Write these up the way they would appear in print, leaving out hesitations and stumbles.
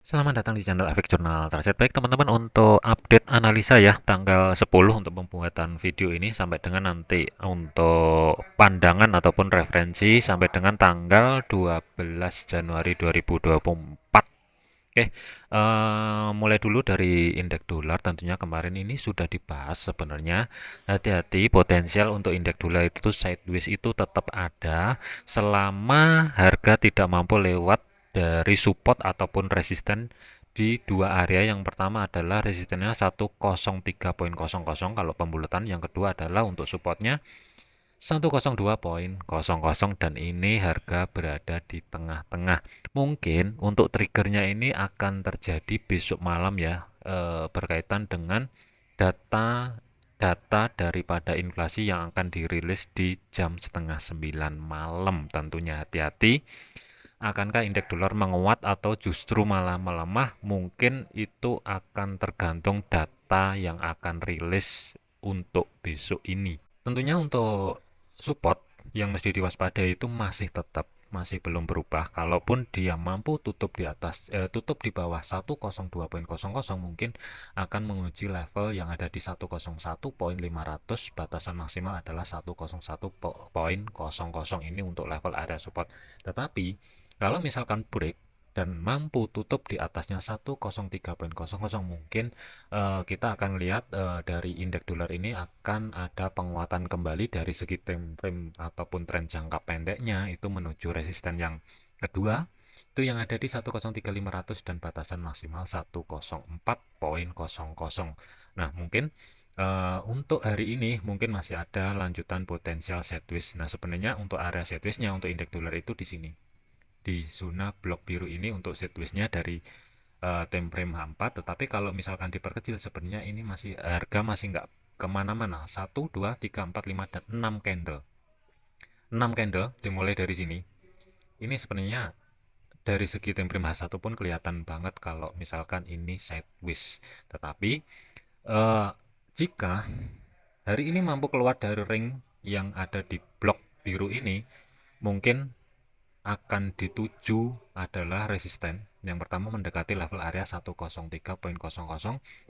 Selamat datang di channel Efek Jurnal Target. Baik teman-teman, untuk update analisa ya tanggal 10 untuk pembuatan video ini sampai dengan nanti untuk pandangan ataupun referensi sampai dengan tanggal 12 Januari 2024. Oke, mulai dulu dari indeks dolar. Tentunya kemarin ini sudah dibahas sebenarnya. Hati-hati, potensial untuk indeks dolar itu sideways itu tetap ada selama harga tidak mampu lewat dari support ataupun resisten di dua area. Yang pertama adalah resistennya 103.00 kalau pembulatan, yang kedua adalah untuk supportnya 102.00, dan ini harga berada di tengah-tengah. Mungkin untuk triggernya ini akan terjadi besok malam ya, berkaitan dengan data data daripada inflasi yang akan dirilis di jam setengah 9 malam. Tentunya hati-hati, akankah indeks dolar menguat atau justru malah melemah? Mungkin itu akan tergantung data yang akan rilis untuk besok ini. Tentunya untuk support yang mesti diwaspadai itu masih belum berubah. Kalaupun dia mampu tutup di bawah 102.00, mungkin akan menguji level yang ada di 101.500. Batasan maksimal adalah 101.00 ini untuk level area support. Tetapi kalau misalkan break dan mampu tutup di atasnya 103.00, mungkin kita akan lihat dari indeks dolar ini akan ada penguatan kembali dari segi time frame ataupun tren jangka pendeknya itu menuju resisten yang kedua, itu yang ada di 103.500 dan batasan maksimal 104.00. Nah, mungkin untuk hari ini mungkin masih ada lanjutan potensial sideways. Nah, sebenarnya untuk area sidewaysnya untuk indeks dolar itu di sini, di zona blok biru ini untuk sidewaysnya dari time frame H4. Tetapi kalau misalkan diperkecil, sebenarnya ini harga masih nggak kemana-mana. Satu, 2, 3, 4, 5, dan 6 candle. 6 candle dimulai dari sini. Ini sebenarnya dari segi time frame H1 pun kelihatan banget kalau misalkan ini sideways. Tetapi eh, jika hari ini mampu keluar dari ring yang ada di blok biru ini, mungkin akan dituju adalah resisten. Yang pertama mendekati level area 103.00,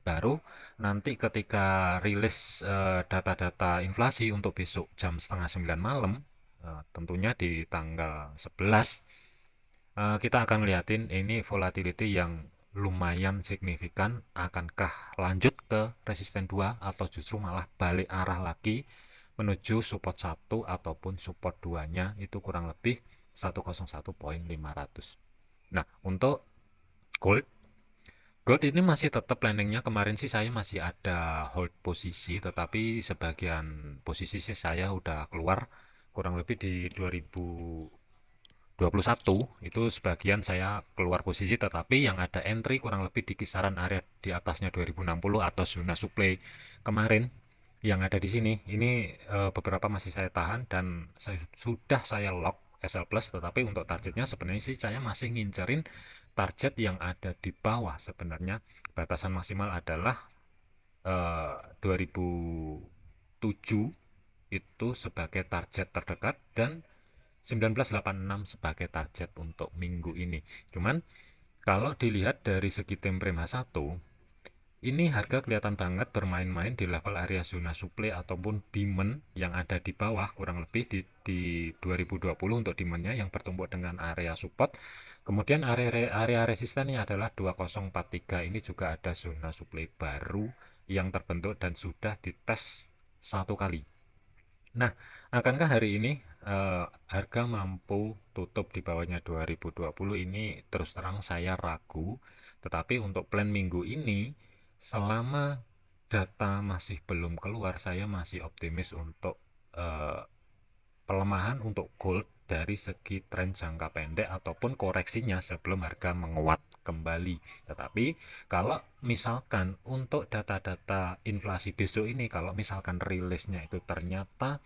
baru nanti ketika rilis data-data inflasi untuk besok jam setengah 9 malam, tentunya di tanggal 11, kita akan lihatin ini volatility yang lumayan signifikan. Akankah lanjut ke resisten 2 atau justru malah balik arah lagi menuju support 1 ataupun support 2-nya itu kurang lebih 101.500. Nah, untuk gold, gold ini masih tetap planningnya. Kemarin sih saya masih ada hold posisi, tetapi sebagian posisi sih saya udah keluar kurang lebih di 2021. Itu sebagian saya keluar posisi, tetapi yang ada entry kurang lebih di kisaran area di atasnya 2060 atau zona supply kemarin yang ada di sini. Ini beberapa masih saya tahan dan sudah saya lock SL plus, tetapi untuk targetnya sebenarnya sih saya masih ngincerin target yang ada di bawah. Sebenarnya batasan maksimal adalah 2007 itu sebagai target terdekat dan 1986 sebagai target untuk minggu ini. Cuman kalau dilihat dari segi time frame H1, ini harga kelihatan banget bermain-main di level area zona supply ataupun demand yang ada di bawah, kurang lebih di 2020 untuk demandnya yang bertumpuk dengan area support. Kemudian area resistennya adalah 2043. Ini juga ada zona supply baru yang terbentuk dan sudah dites satu kali. Nah, akankah hari ini harga mampu tutup di bawahnya 2020? Ini terus terang saya ragu. Tetapi untuk plan minggu ini, selama data masih belum keluar, saya masih optimis untuk eh, pelemahan untuk gold dari segi tren jangka pendek ataupun koreksinya sebelum harga menguat kembali. Tetapi kalau misalkan untuk data-data inflasi besok ini, kalau misalkan rilisnya itu ternyata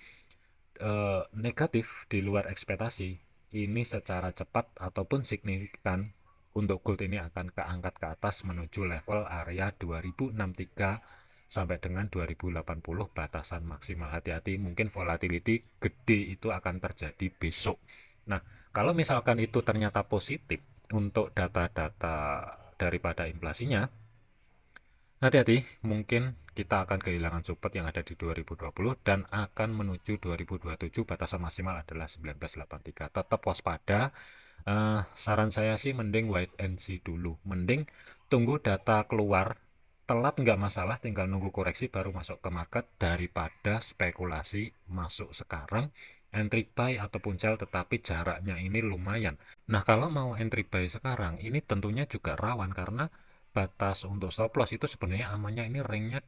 negatif di luar ekspektasi, ini secara cepat ataupun signifikan untuk gold ini akan keangkat ke atas menuju level area 2063 sampai dengan 2080 batasan maksimal. Hati-hati, mungkin volatility gede itu akan terjadi besok. Nah, kalau misalkan itu ternyata positif untuk data-data daripada inflasinya, hati-hati, mungkin kita akan kehilangan support yang ada di 2020 dan akan menuju 2027. Batasan maksimal adalah 1983. Tetap waspada. Saran saya sih mending wait and see dulu. Mending tunggu data keluar. Telat nggak masalah, tinggal nunggu koreksi baru masuk ke market daripada spekulasi masuk sekarang. Entry buy ataupun sell, tetapi jaraknya ini lumayan. Nah, kalau mau entry buy sekarang, ini tentunya juga rawan karena batas untuk stop loss itu sebenarnya amannya ini ringnya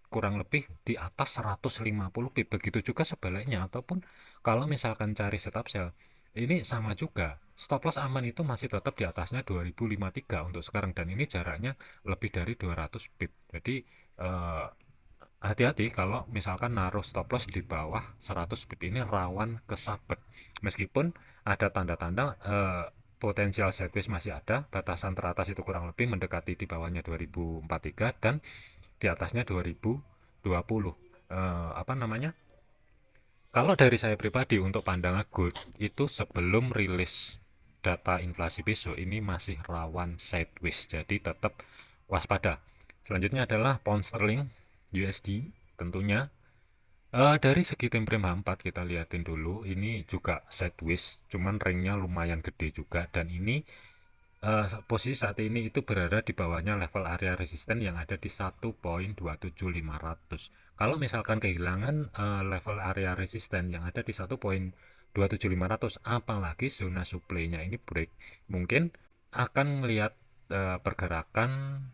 kurang lebih di atas 150 pip. Begitu juga sebaliknya, ataupun kalau misalkan cari setup sell, ini sama juga. Stop loss aman itu masih tetap di atasnya 2053 untuk sekarang, dan ini jaraknya lebih dari 200 pip. Jadi eh, hati-hati kalau misalkan naruh stop loss di bawah 100 pip, ini rawan kesabet. Meskipun ada tanda-tanda potensial sideways masih ada, batasan teratas itu kurang lebih mendekati di bawahnya 2043 dan di atasnya 2020. Apa namanya? Kalau dari saya pribadi untuk pandangan gold itu sebelum rilis data inflasi besok ini masih rawan sideways, jadi tetap waspada. Selanjutnya adalah pound sterling USD tentunya. Dari segi time frame H4 kita liatin dulu, ini juga sideways, cuman ringnya lumayan gede juga, dan ini posisi saat ini itu berada di bawahnya level area resisten yang ada di 1.27500. Kalau misalkan kehilangan level area resisten yang ada di 1.27500, apalagi zona supply-nya ini break, mungkin akan melihat pergerakan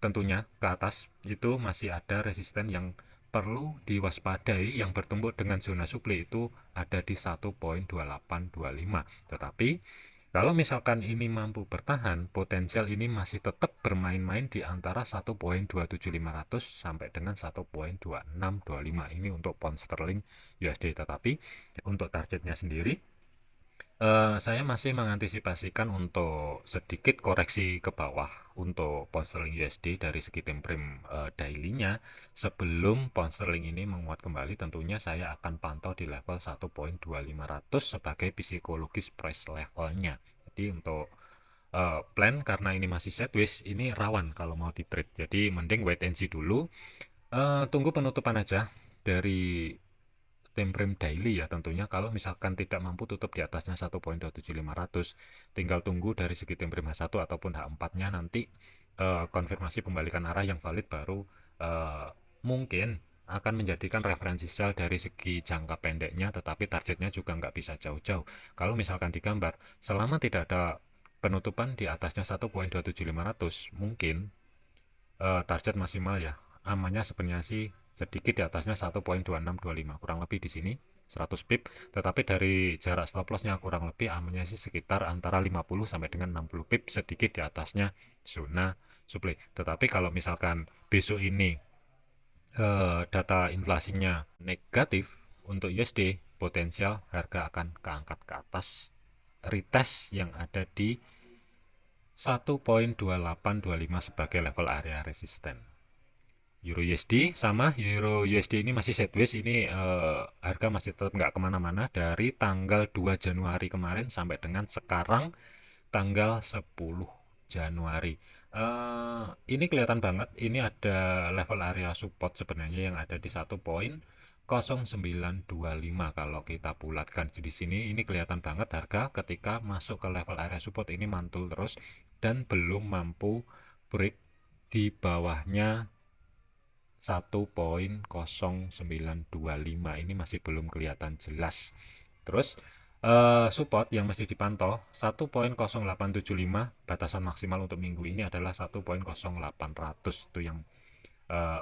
tentunya ke atas. Itu masih ada resisten yang perlu diwaspadai yang bertemu dengan zona supply itu ada di 1.2825. Tetapi kalau misalkan ini mampu bertahan, potensial ini masih tetap bermain-main di antara 1.27500 sampai dengan 1.2625. Ini untuk pound sterling USD. Tetapi untuk targetnya sendiri, saya masih mengantisipasikan untuk sedikit koreksi ke bawah untuk pound sterling USD dari segi time frame daily-nya. Sebelum pound sterling ini menguat kembali, tentunya saya akan pantau di level 1.2500 sebagai psikologis price levelnya. Jadi untuk plan, karena ini masih sideways, ini rawan kalau mau di trade. Jadi mending wait and see dulu. Tunggu penutupan aja dari time frame daily ya tentunya. Kalau misalkan tidak mampu tutup di atasnya 1.27500, tinggal tunggu dari segi time frame H1 ataupun H4-nya nanti konfirmasi pembalikan arah yang valid, baru mungkin akan menjadikan referensi sell dari segi jangka pendeknya, tetapi targetnya juga nggak bisa jauh-jauh. Kalau misalkan digambar, selama tidak ada penutupan di atasnya 1.27500, mungkin target maksimal ya amannya sebenarnya sih sedikit di atasnya 1.2625, kurang lebih di sini 100 pip. Tetapi dari jarak stop lossnya kurang lebih amannya sih sekitar antara 50 sampai dengan 60 pip, sedikit di atasnya zona supply. Tetapi kalau misalkan besok ini data inflasinya negatif untuk USD, potensial harga akan keangkat ke atas, retest yang ada di 1.2825 sebagai level area resisten. Euro USD sama, Euro USD ini masih sideways, ini harga masih tetap nggak kemana-mana dari tanggal 2 Januari kemarin sampai dengan sekarang tanggal 10 Januari. Ini kelihatan banget, ini ada level area support sebenarnya yang ada di 1.0925. Kalau kita bulatkan di sini, ini kelihatan banget harga ketika masuk ke level area support ini mantul terus dan belum mampu break di bawahnya 1.0925. Ini masih belum kelihatan jelas. Terus support yang mesti dipantau 1.0875, batasan maksimal untuk minggu ini adalah 1.0800. Itu yang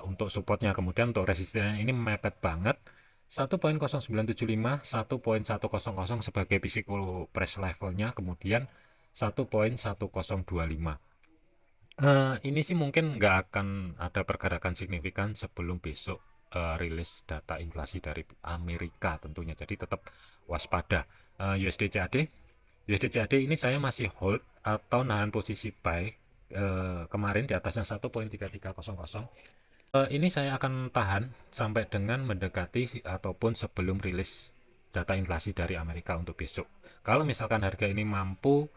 untuk supportnya. Kemudian untuk resistennya ini mepet banget, 1.0975, 1.1000 sebagai physical price levelnya, kemudian 1.1025. Ini sih mungkin nggak akan ada pergerakan signifikan sebelum besok rilis data inflasi dari Amerika tentunya. Jadi tetap waspada. USD CAD, USD CAD ini saya masih hold atau nahan posisi buy kemarin di atasnya 1.3300. Ini saya akan tahan sampai dengan mendekati ataupun sebelum rilis data inflasi dari Amerika untuk besok. Kalau misalkan harga ini mampu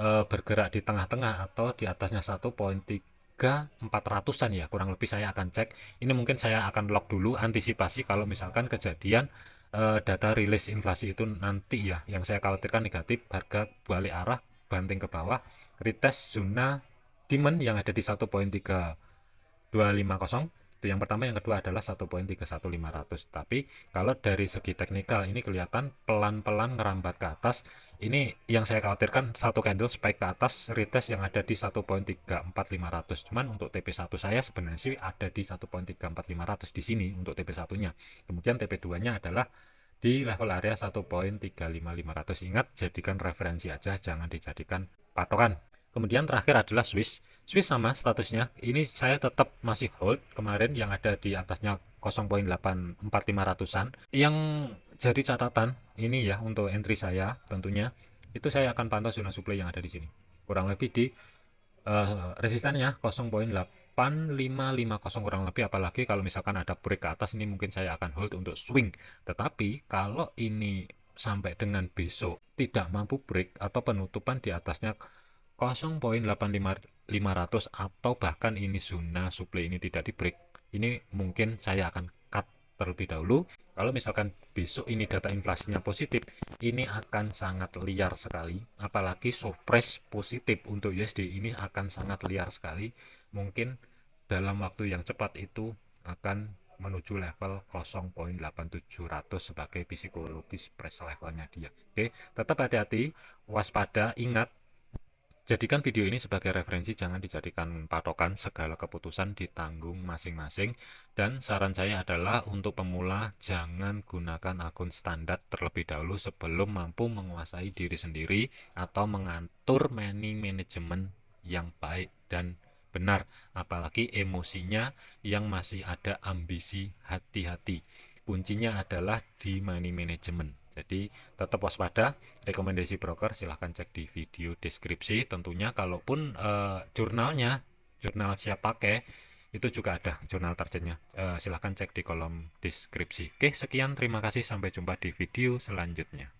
bergerak di tengah-tengah atau di atasnya 1,3400-an ya, kurang lebih saya akan cek. Ini mungkin saya akan lock dulu antisipasi kalau misalkan kejadian data rilis inflasi itu nanti ya, yang saya khawatirkan negatif, harga balik arah, banting ke bawah, retest zona demand yang ada di 1,3250. Itu yang pertama. Yang kedua adalah 1,31500. Tapi kalau dari segi teknikal ini kelihatan pelan-pelan ngerambat ke atas. Ini yang saya khawatirkan, satu candle spike ke atas, retest yang ada di 1,34500. Cuman untuk TP1 saya sebenarnya sih ada di 1,34500 di sini untuk TP1-nya. Kemudian TP2-nya adalah di level area 1,35500. Ingat, jadikan referensi aja, jangan dijadikan patokan. Kemudian terakhir adalah Swiss. Swiss sama statusnya. Ini saya tetap masih hold kemarin yang ada di atasnya 0,84500-an. Yang jadi catatan ini ya untuk entry saya tentunya, itu saya akan pantau zona supply yang ada di sini. Kurang lebih di resistannya 0,8550 kurang lebih, apalagi kalau misalkan ada break ke atas ini mungkin saya akan hold untuk swing. Tetapi kalau ini sampai dengan besok tidak mampu break atau penutupan di atasnya 0,85500 atau bahkan ini zona supply ini tidak di break, ini mungkin saya akan cut terlebih dahulu. Kalau misalkan besok ini data inflasinya positif, ini akan sangat liar sekali, apalagi surprise positif untuk USD ini akan sangat liar sekali. Mungkin dalam waktu yang cepat itu akan menuju level 0,8700 sebagai psikologis price levelnya dia. Oke, tetap hati-hati, waspada, ingat, jadikan video ini sebagai referensi, jangan dijadikan patokan, segala keputusan ditanggung masing-masing. Dan saran saya adalah untuk pemula jangan gunakan akun standar terlebih dahulu sebelum mampu menguasai diri sendiri atau mengatur money management yang baik dan benar. Apalagi emosinya yang masih ada ambisi, hati-hati. Kuncinya adalah di money management. Jadi tetap waspada. Rekomendasi broker silahkan cek di video deskripsi. Tentunya kalaupun jurnalnya, jurnal siap pakai, itu juga ada jurnal targetnya. Silahkan cek di kolom deskripsi. Oke, sekian, terima kasih, sampai jumpa di video selanjutnya.